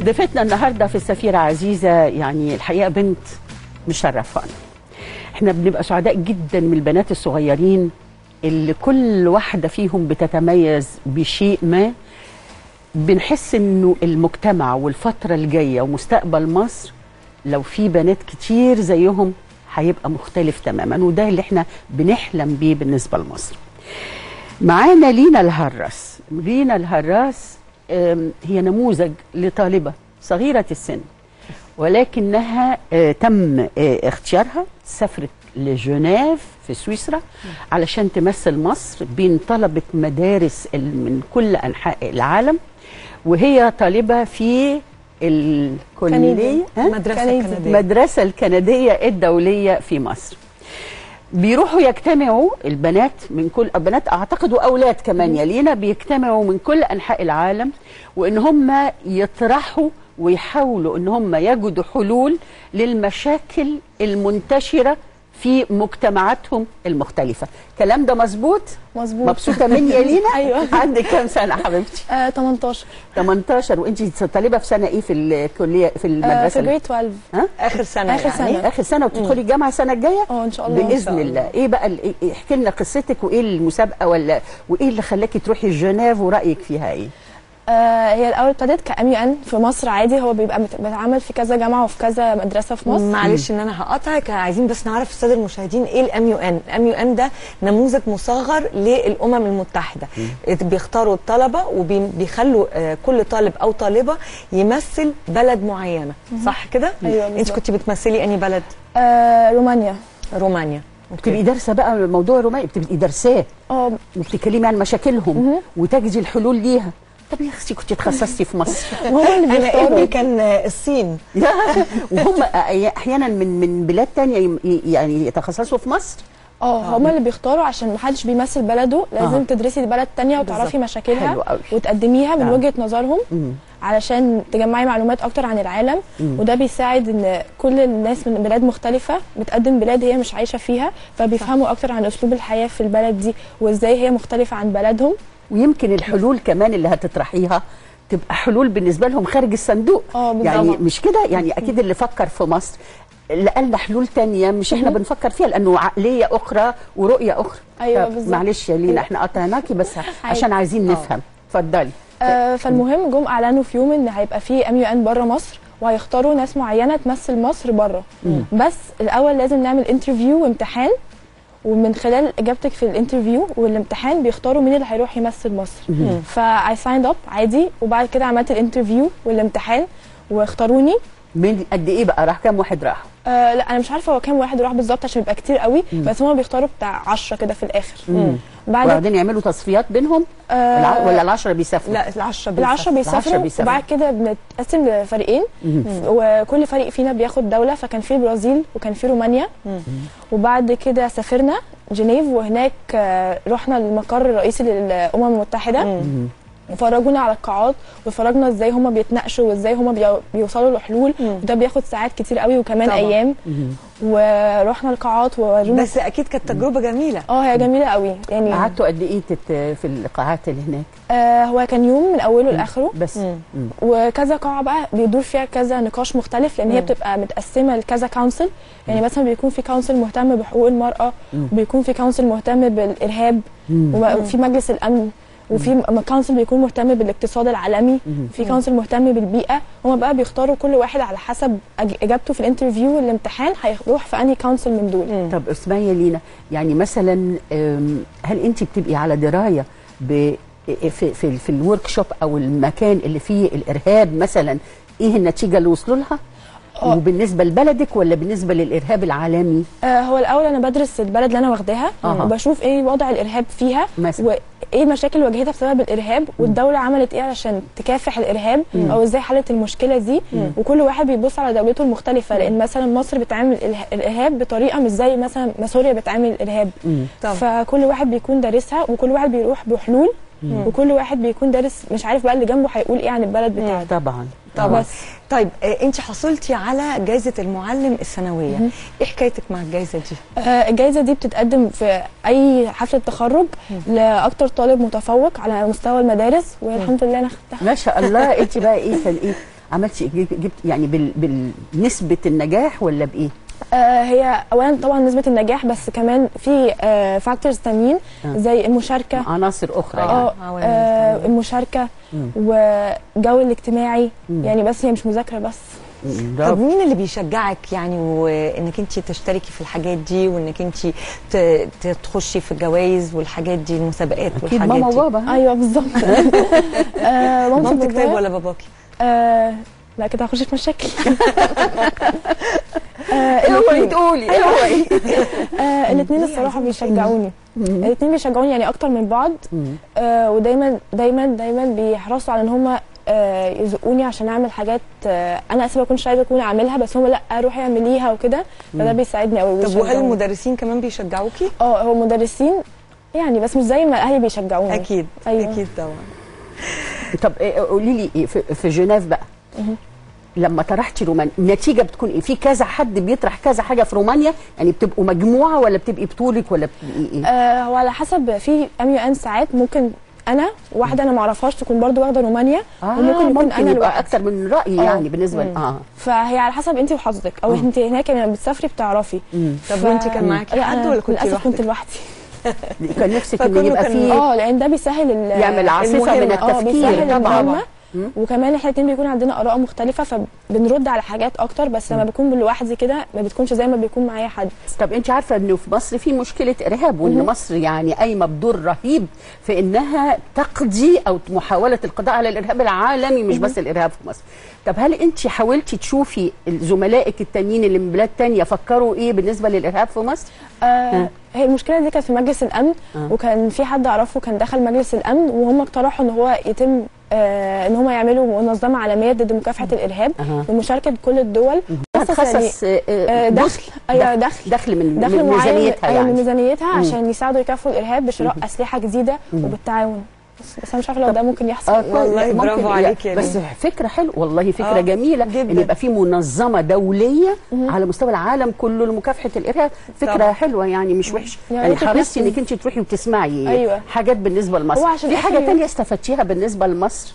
ضيفتنا النهارده في السفيرة عزيزة يعني الحقيقة بنت مشرفانا. احنا بنبقى سعداء جدا من البنات الصغيرين اللي كل واحدة فيهم بتتميز بشيء ما. بنحس انه المجتمع والفترة الجاية ومستقبل مصر لو في بنات كتير زيهم هيبقى مختلف تماما، وده اللي احنا بنحلم بيه بالنسبة لمصر. معانا لينا الهراس. لينا الهراس هي نموذج لطالبة صغيرة السن، ولكنها تم اختيارها، سافرت لجنيف في سويسرا علشان تمثل مصر بين طلبة مدارس من كل أنحاء العالم، وهي طالبة في الكلية المدرسة الكندية الدولية في مصر. بيروحوا يجتمعوا البنات من كل بنات اعتقد واولاد كمان يلينا، بيجتمعوا من كل انحاء العالم، وان هم يطرحوا ويحاولوا ان هم يجدوا حلول للمشاكل المنتشره في مجتمعاتهم المختلفه. الكلام ده مظبوط؟ مظبوط. مبسوطه مني يا لينا؟ ايوه. عندك كام سنه حبيبتي؟ 18. 18. وانت طالبه في سنه ايه في الكليه في المدرسه؟ في جريد 12. ها؟ اخر سنه. اخر سنه وتدخلي الجامعه السنه الجايه؟ ان شاء الله باذن الله. ايه بقى احكي لنا قصتك، وايه المسابقه وايه اللي خلاكي تروحي جنيف ورايك فيها ايه؟ هي الاول ابتدت كام يو ان في مصر عادي، هو بيبقى بيتعمل في كذا جامعه وفي كذا مدرسه في مصر. معلش ان انا هقطعك، عايزين بس نعرف الساده المشاهدين ايه الام يو ان. الام يو ان ده نموذج مصغر للامم المتحده. بيختاروا الطلبه وبيخلوا كل طالب او طالبه يمثل بلد معينه، صح كده؟ ايوه. انت كنت بتمثلي انهي بلد؟ رومانيا. رومانيا. بتبقي دارسه بقى موضوع رومانيا، بتبقي دارساه وبتتكلمي عن مشاكلهم وتجدي الحلول ليها. طب يا اختي كنت اتخصصتي في مصر. انا ابني كان الصين. وهم احيانا من بلاد تانية يعني يتخصصوا في مصر. هم اللي بيختاروا عشان محدش بيمثل بلده، لازم تدرسي بلد تانية وتعرفي مشاكلها وتقدميها من وجهة نظرهم علشان تجمعي معلومات اكتر عن العالم. وده بيساعد ان كل الناس من بلاد مختلفة بتقدم بلاد هي مش عايشة فيها، فبيفهموا اكتر عن اسلوب الحياة في البلد دي وازاي هي مختلفة عن بلدهم. ويمكن الحلول كمان اللي هتطرحيها تبقى حلول بالنسبه لهم خارج الصندوق. يعني مش كده، يعني اكيد اللي فكر في مصر لقى حلول تانية مش احنا بنفكر فيها، لانه عقليه اخرى ورؤيه اخرى. ايوه بالظبط. معلش يا لينا احنا قطعناكي بس عشان عايزين نفهم. اتفضلي. فالمهم جم اعلنوا في يوم ان هيبقى في ام يو ان بره مصر، وهيختاروا ناس معينه تمثل مصر بره. بس الاول لازم نعمل انترفيو وامتحان، ومن خلال اجابتك في الانترفيو والامتحان بيختاروا مين اللي هيروح يمثل مصر. فاي سايند اب عادي، وبعد كده عملت الانترفيو والامتحان واختاروني. من قد ايه بقى راح؟ كام واحد راح؟ لا انا مش عارفه هو كام واحد راح بالظبط عشان يبقى كتير قوي، بس هم بيختاروا بتاع 10 كده في الاخر. وبعدين يعملوا تصفيات بينهم ولا ال10 بيسافروا؟ لا ال10 بيسافروا. وبعد كده بنتقسم لفريقين، وكل فريق فينا بياخد دوله، فكان في البرازيل وكان في رومانيا. وبعد كده سافرنا جنيف، وهناك رحنا للمقر الرئيسي للامم المتحده وفرجونا على القاعات وفرجنا ازاي هما بيتناقشوا وازاي هما بيوصلوا لحلول، وده بياخد ساعات كتير قوي وكمان طبعا. ايام. ورحنا القاعات وورونا. بس اكيد كانت تجربه جميله. هي جميله قوي. يعني قعدتوا قد ايه في القاعات اللي هناك؟ هو كان يوم من اوله لاخره بس. وكذا قاعه بقى بيدور فيها كذا نقاش مختلف، لان هي بتبقى متقسمه لكذا كونسل. يعني مثلا بيكون في كونسل مهتم بحقوق المراه، وبيكون في كونسل مهتم بالارهاب، وفي مجلس الامن، وفي كونسل بيكون مهتم بالاقتصاد العالمي، في كونسل مهتم بالبيئه. هما بقى بيختاروا كل واحد على حسب اجابته في الانترفيو والامتحان هيروح في انهي كونسل من دول. طب اسمعي يا لينا، يعني مثلا هل انت بتبقي على درايه في الورك شوب او المكان اللي فيه الارهاب مثلا، ايه النتيجه اللي وصلوا لها؟ وبالنسبه لبلدك ولا بالنسبه للارهاب العالمي؟ هو الاول انا بدرس البلد اللي انا واخداها وبشوف ايه وضع الارهاب فيها وايه المشاكل اللي واجهتها بسبب الارهاب، والدوله عملت ايه علشان تكافح الارهاب او ازاي حلت المشكله دي. وكل واحد بيبص على دولته المختلفه، لان مثلا مصر بتعامل الارهاب بطريقه مش زي مثلا ما سوريا بتعامل الارهاب. فكل واحد بيكون دارسها وكل واحد بيروح بحلول، وكل واحد بيكون دارس مش عارف بقى اللي جنبه هيقول ايه عن البلد بتاعته. طبعا. بس طيب انت حصلتي على جائزه المعلم السنويه، ايه حكايتك مع الجائزه دي؟ الجائزه دي بتتقدم في اي حفله تخرج لاكتر طالب متفوق على مستوى المدارس، والحمد لله انا خدتها. ما شاء الله. انت بقى ايه كان ايه عملتي جبت يعني بالنسبه النجاح ولا بايه؟ هي اولا طبعا نسبه النجاح، بس كمان في فاكتورز تانيين زي المشاركه، عناصر اخرى يعني المشاركه والجو الاجتماعي يعني، بس هي مش مذاكره بس. طب مين اللي بيشجعك يعني وانك انت تشتركي في الحاجات دي، وانك انت تخشي في الجوائز والحاجات دي، المسابقات والحاجات دي؟ ماما وبابا. ايوه بالظبط. مامتك طيب ولا باباكي؟ لا كده هخش في مشاكل. اوعي تقولي اوعي. الاثنين الصراحه بيشجعوني، الاثنين بيشجعوني يعني اكتر من بعض. ودايما دايما دايما بيحرصوا على ان هم يزقوني عشان اعمل حاجات انا اساسا ما كنتش عايزه اكون اعملها، بس هم لا روحي اعمليها وكده، فده بيساعدني قوي. طب وهل المدرسين كمان بيشجعوكي؟ هو مدرسين يعني، بس مش زي ما اهلي بيشجعوني. اكيد. أيوة. اكيد طبعا. طب قولي لي ايه في جنيف بقى لما طرحتي رومانيا، النتيجه بتكون ايه؟ في كذا حد بيطرح كذا حاجه في رومانيا يعني، بتبقوا مجموعه ولا بتبقي بطولك ولا بتبقي ايه؟ هو على حسب، في MUN ساعات ممكن انا واحده انا ما اعرفهاش تكون برضو واخده رومانيا، وممكن يكون انا يبقى اكتر من رايي يعني بالنسبه فهي على حسب انت وحظك، او انت هناك لما بتسافري بتعرفي. طب وانت كان معاكي حد ولا كنت لوحدك؟ كنت لوحدي. كان نفسك ان يبقى فيه لان ده بيسهل يعمل عاصفه من التفكير طبعا. وكمان احنا الاثنين بيكون عندنا اراء مختلفه، فبنرد على حاجات اكتر، بس لما بكون لوحدي كده ما بتكونش زي ما بيكون معايا حد. طب انت عارفه انه في مصر في مشكله ارهاب، وان مصر يعني قايمه بدور رهيب في انها تقضي او محاوله القضاء على الارهاب العالمي، مش بس الارهاب في مصر. طب هل انت حاولتي تشوفي زملائك التانيين اللي من بلاد تانية فكروا ايه بالنسبه للارهاب في مصر؟ هي المشكله دي كانت في مجلس الامن، وكان في حد اعرفه كان دخل مجلس الامن، وهم اقترحوا ان هو يتم ان هم يعملوا منظمه عالميه ضد مكافحه الارهاب بمشاركه كل الدول، تخصص دخل. ايوه دخل من ميزانيتها يعني، من ميزانيتها عشان يساعدوا يكافحوا الارهاب بشراء اسلحه جديده وبالتعاون. بس انا مش عارفه لو ده ممكن يحصل. والله برافو عليك يعني. بس فكره حلوه والله، فكره جميله جدا ان يبقى في منظمه دوليه على مستوى العالم كله لمكافحه الارهاب. فكره حلوه يعني، مش وحشه يعني. حرصتي انك انت تروحي وتسمعي حاجات بالنسبه لمصر. في حاجه ثانيه استفدتيها بالنسبه لمصر؟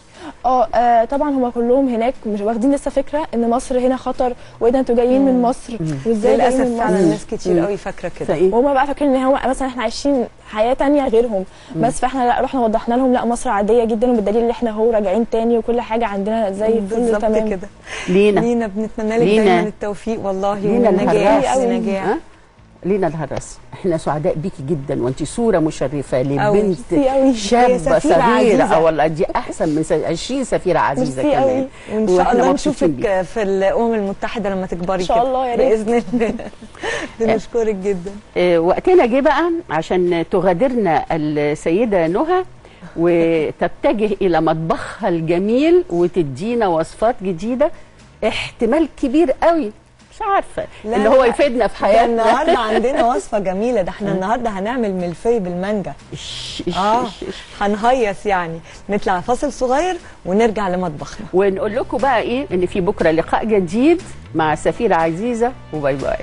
طبعا هم كلهم هناك مش واخدين لسه فكره ان مصر هنا خطر، وايه ده انتوا جايين من مصر وازاي للاسف فعلا ناس كتير قوي فاكره كده، وهم بقى فاكرين ان هو مثلا احنا عايشين حياه ثانيه غيرهم. بس فاحنا لا رحنا وضحنا لهم لا مصر عاديه جدا، وبالدليل ان احنا هو راجعين تاني وكل حاجه عندنا زي الفل تمام كده. لينا بنتمنى لك دايما التوفيق والله والنجاح. لينا الهرس، احنا سعداء بيكي جدا، وانت صوره مشرفه لبنت شابه صغيره. والله دي احسن من 20 سفيره عزيزه كمان. وان شاء الله نشوفك في الامم المتحده لما تكبري ان شاء الله يا ريت باذن الله. بنشكرك جدا. وقتنا جه بقى عشان تغادرنا السيده نهى وتتجه الى مطبخها الجميل وتدينا وصفات جديده، احتمال كبير قوي مش عارفه اللي هو يفيدنا في حياتنا. النهارده عندنا وصفه جميله، ده احنا النهارده هنعمل ملفي بالمانجا. هنهيص يعني. نطلع فاصل صغير ونرجع لمطبخنا ونقول لكم بقى ايه، ان في بكره لقاء جديد مع سفيره عزيزه، وباي باي.